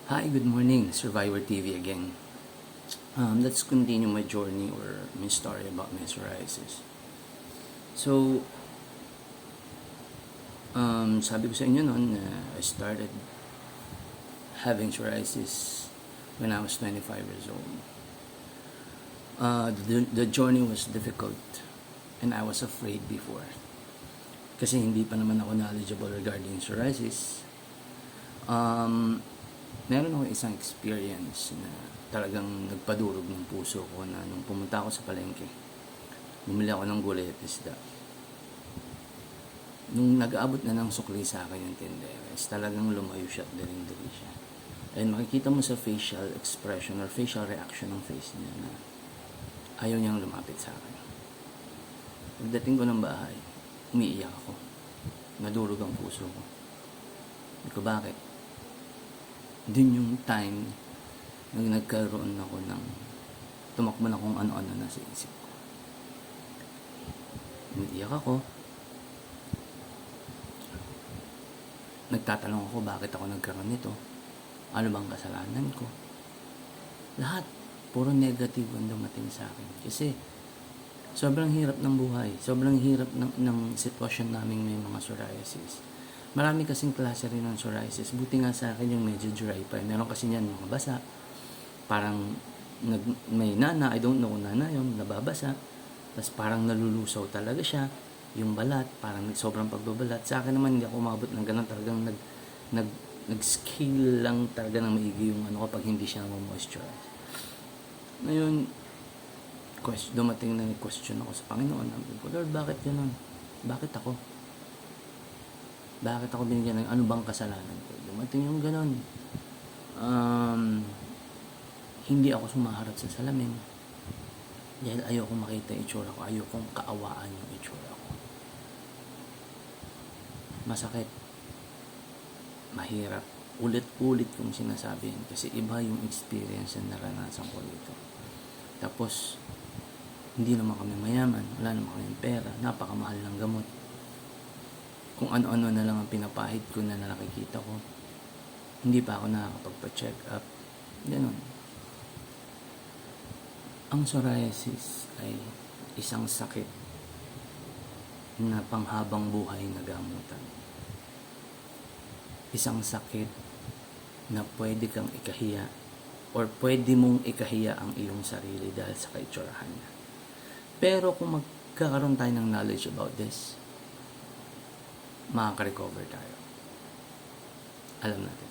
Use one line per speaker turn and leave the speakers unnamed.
Hi, good morning, Survivor TV again. Let's continue my journey or my story about my psoriasis. So, sabi ko sa inyo noon na I started having psoriasis when I was 25 years old. The journey was difficult and I was afraid before. Kasi hindi pa naman ako knowledgeable regarding psoriasis. Meron ako isang experience na talagang nagpadurog ng puso ko na nung pumunta ako sa palengke, bumili ako ng gulay at isda. Nung nag-aabot na ng sukli sa akin yung tindera, talagang lumayo siya at daling-dali siya. And makikita mo sa facial expression or facial reaction ng face niya na ayaw niyang lumapit sa akin. Pagdating ko ng bahay, umiiyak ako. Nadurog ang puso ko. Hindi ko bakit. Dun yung time nang nagkaroon ako ng tumakbo na kung ano-ano na sa isip ko. Umiiyak ako. Nagtatanong ako bakit ako nagkaroon nito. Ano bang kasalanan ko? Lahat. Puro negative ang dumating sa akin. Kasi sobrang hirap ng buhay. Sobrang hirap ng sitwasyon namin may mga psoriasis. Marami kasing klase rin ng psoriasis. Buti nga sa akin yung medyo dry pa. Meron kasi niyan mga basa. Parang may nana, I don't know kung nana yun, nababasa. Tapos parang nalulusaw talaga siya. Yung balat, parang sobrang pagbabalat. Sa akin naman hindi ako umabot ng ganun. Talagang nag-scale lang talaga ng maigi yung ano kapag hindi siya moisturize. Ngayon, dumating na question ako sa Panginoon. Lord, bakit ganun? Bakit ako? Bakit ako binigyan ng ano bang kasalanan ko? Dumating yung ganun. Hindi ako sumaharap sa salamin. Dahil ayoko makita yung itsura ko. Ayoko kaawaan yung itsura ko. Masakit. Mahirap. Ulit-ulit kong sinasabi yan. Kasi iba yung experience na naranasan ko dito. Tapos, hindi naman kami mayaman. Wala naman kami pera. Napakamahal ng gamot. Kung ano-ano na lang ang pinapahid ko na nakikita ko. Hindi pa ako nakakapagpa-check up. Ganon. Ang psoriasis ay isang sakit na panghabang buhay na gamutan. Isang sakit na pwede kang ikahiya or pwede mong ikahiya ang iyong sarili dahil sa kaitsurahan niya. Pero kung magkakaroon tayo ng knowledge about this, makaka-recover tayo. Alam natin.